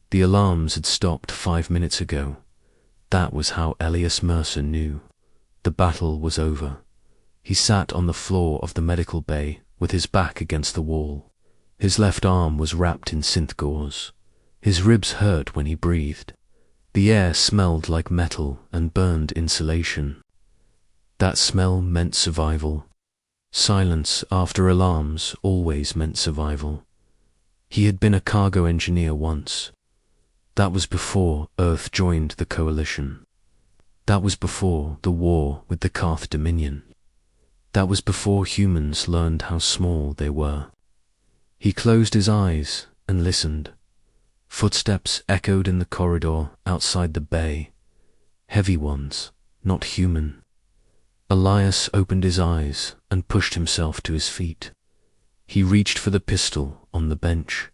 The alarms had stopped 5 minutes ago. That was how Elias Mercer knew. The battle was over. He sat on the floor of the medical bay with his back against the wall. His left arm was wrapped in synth gauze. His ribs hurt when he breathed. The air smelled like metal and burned insulation. That smell meant survival. Silence after alarms always meant survival. He had been a cargo engineer once. That was before Earth joined the coalition. That was before the war with the Karth Dominion. That was before humans learned how small they were. He closed his eyes and listened. Footsteps echoed in the corridor outside the bay. Heavy ones, not human. Elias opened his eyes and pushed himself to his feet. He reached for the pistol on the bench.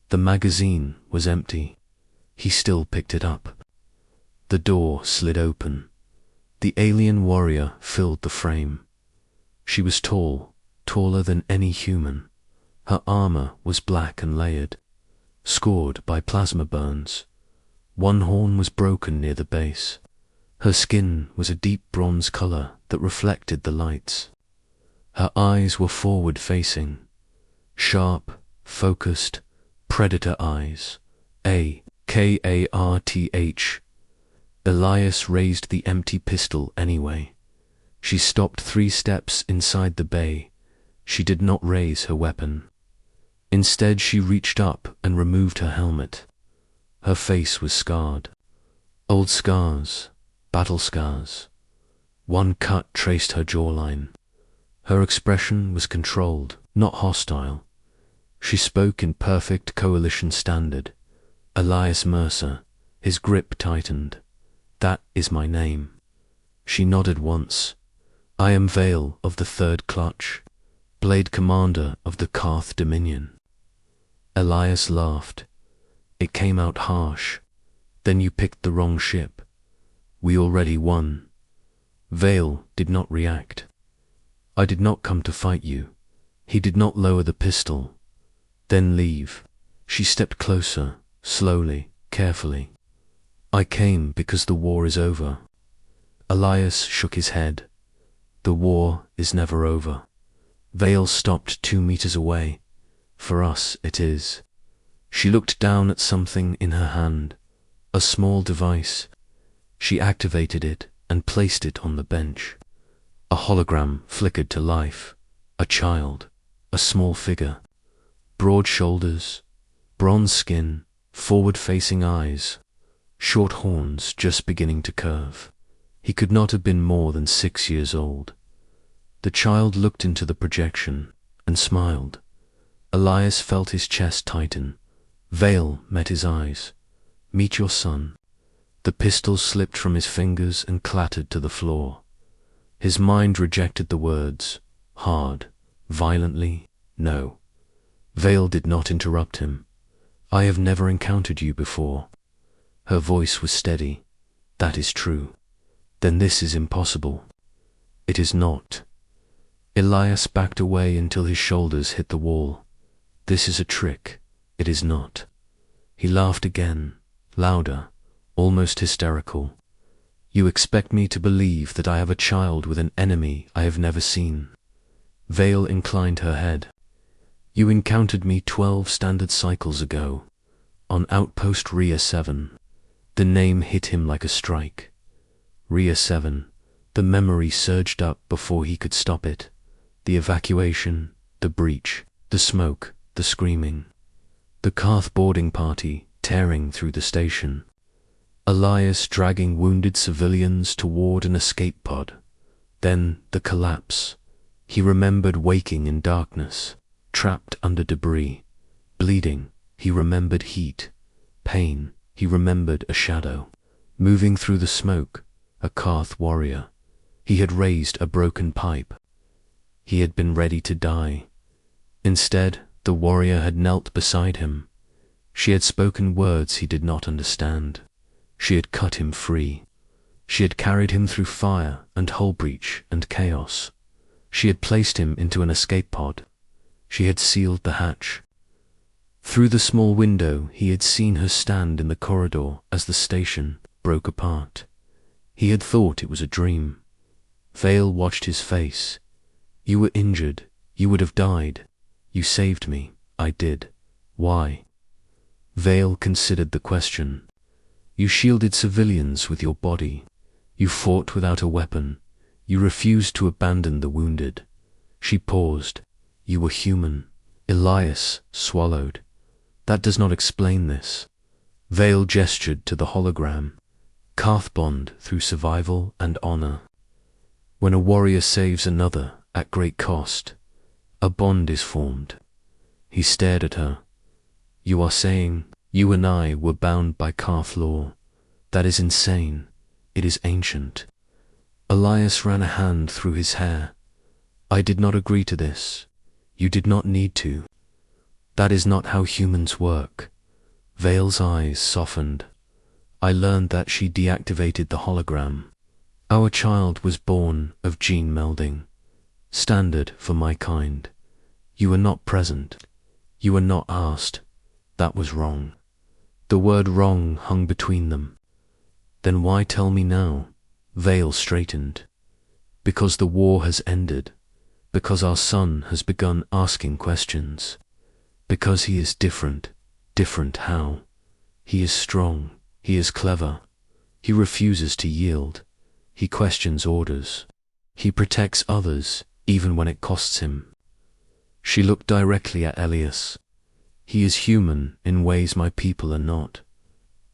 The magazine was empty. He still picked it up. The door slid open. The alien warrior filled the frame. She was tall, taller than any human. Her armor was black and layered, scored by plasma burns. One horn was broken near the base. Her skin was a deep bronze color that reflected the lights. Her eyes were forward-facing, sharp, focused, predator eyes. Karth. Elias raised the empty pistol anyway. She stopped 3 steps inside the bay. She did not raise her weapon. Instead, she reached up and removed her helmet. Her face was scarred. Old scars, battle scars. One cut traced her jawline. Her expression was controlled, not hostile. She spoke in perfect coalition standard. Elias Mercer. His grip tightened. That is my name. She nodded once. I am Vale of the Third Clutch, Blade Commander of the Karth Dominion. Elias laughed. It came out harsh. Then you picked the wrong ship. We already won. Vale did not react. I did not come to fight you. He did not lower the pistol. Then leave. She stepped closer, slowly, carefully. I came because the war is over. Elias shook his head. The war is never over. Vale stopped 2 meters away. For us it is. She looked down at something in her hand, a small device. She activated it and placed it on the bench. A hologram flickered to life. A child, a small figure. Broad shoulders, bronze skin, forward-facing eyes, short horns just beginning to curve. He could not have been more than 6 years old. The child looked into the projection and smiled. Elias felt his chest tighten. Vale met his eyes. Meet your son. The pistol slipped from his fingers and clattered to the floor. His mind rejected the words, hard, violently, no. Vale did not interrupt him. I have never encountered you before. Her voice was steady. That is true. Then this is impossible. It is not. Elias backed away until his shoulders hit the wall. This is a trick. It is not. He laughed again, louder, almost hysterical. You expect me to believe that I have a child with an enemy I have never seen. Vale inclined her head. You encountered me 12 standard cycles ago, on Outpost Rhea 7. The name hit him like a strike. Rhea 7. The memory surged up before he could stop it. The evacuation, the breach, the smoke, the screaming. The Karth boarding party tearing through the station. Elias dragging wounded civilians toward an escape pod. Then the collapse. He remembered waking in darkness, trapped under debris, bleeding. He remembered heat, pain. He remembered a shadow. Moving through the smoke, a Karth warrior. He had raised a broken pipe. He had been ready to die. Instead, the warrior had knelt beside him. She had spoken words he did not understand. She had cut him free. She had carried him through fire and hull breach and chaos. She had placed him into an escape pod. She had sealed the hatch. Through the small window he had seen her stand in the corridor as the station broke apart. He had thought it was a dream. Vale watched his face. You were injured. You would have died. You saved me. I did. Why? Vale considered the question. You shielded civilians with your body. You fought without a weapon. You refused to abandon the wounded. She paused. You were human. Elias swallowed. That does not explain this. Vale gestured to the hologram. Cath bond through survival and honor. When a warrior saves another at great cost, a bond is formed. He stared at her. You are saying you and I were bound by Cath law. That is insane. It is ancient. Elias ran a hand through his hair. I did not agree to this. You did not need to. That is not how humans work. Vale's eyes softened. I learned that she deactivated the hologram. Our child was born of gene melding. Standard for my kind. You were not present. You were not asked. That was wrong. The word wrong hung between them. Then why tell me now? Vale straightened. Because the war has ended. Because our son has begun asking questions. Because he is different. Different how? He is strong. He is clever. He refuses to yield. He questions orders. He protects others, even when it costs him. She looked directly at Elias. He is human in ways my people are not.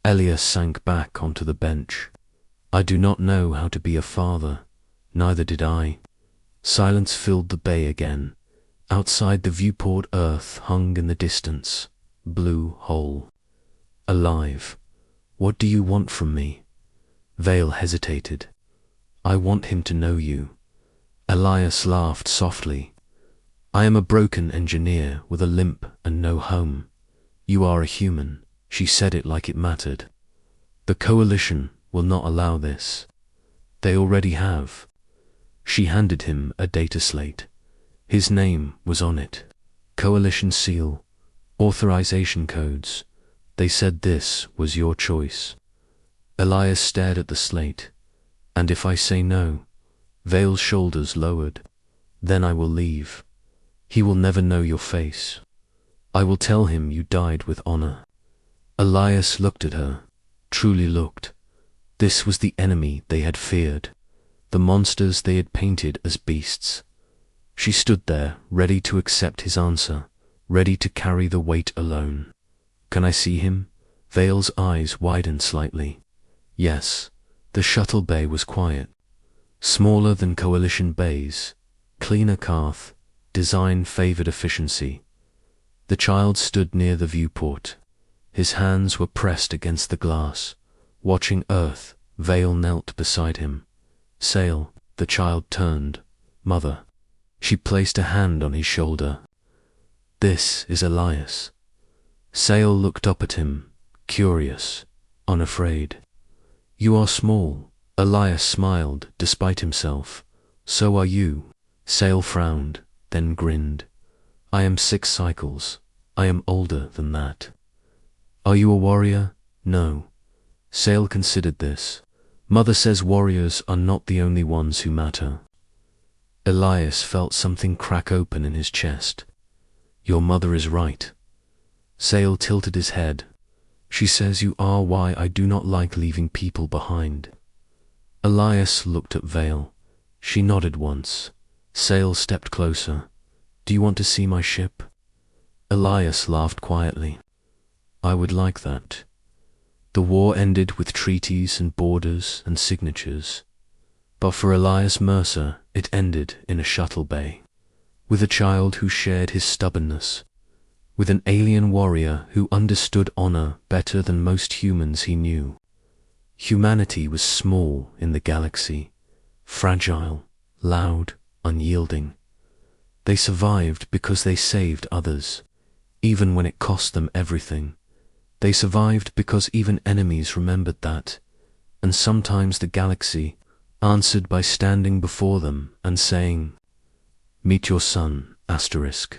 Elias sank back onto the bench. I do not know how to be a father. Neither did I. Silence filled the bay again. Outside the viewport, Earth hung in the distance. Blue hole. Alive. What do you want from me? Vale hesitated. I want him to know you. Elias laughed softly. I am a broken engineer with a limp and no home. You are a human. She said it like it mattered. The coalition will not allow this. They already have. She handed him a data slate. His name was on it. Coalition seal. Authorization codes. They said this was your choice. Elias stared at the slate. And if I say no? Vale's shoulders lowered. Then I will leave. He will never know your face. I will tell him you died with honor. Elias looked at her. Truly looked. This was the enemy they had feared. The monsters they had painted as beasts. She stood there, ready to accept his answer, ready to carry the weight alone. Can I see him? Vale's eyes widened slightly. Yes. The shuttle bay was quiet. Smaller than coalition bays. Cleaner Cath. Design favored efficiency. The child stood near the viewport. His hands were pressed against the glass. Watching Earth, Vale knelt beside him. Sail, the child turned. Mother. She placed a hand on his shoulder. This is Elias. Sail looked up at him, curious, unafraid. You are small. Elias smiled, despite himself. So are you. Sail frowned, then grinned. I am 6 cycles. I am older than that. Are you a warrior? No. Sail considered this. Mother says warriors are not the only ones who matter. Elias felt something crack open in his chest. Your mother is right. Sail tilted his head. She says you are why I do not like leaving people behind. Elias looked at Vale. She nodded once. Sail stepped closer. Do you want to see my ship? Elias laughed quietly. I would like that. The war ended with treaties and borders and signatures. But for Elias Mercer, it ended in a shuttle bay. With a child who shared his stubbornness. With an alien warrior who understood honor better than most humans he knew. Humanity was small in the galaxy. Fragile, loud, unyielding. They survived because they saved others, even when it cost them everything. They survived because even enemies remembered that, and sometimes the galaxy answered by standing before them and saying, Meet your son, asterisk.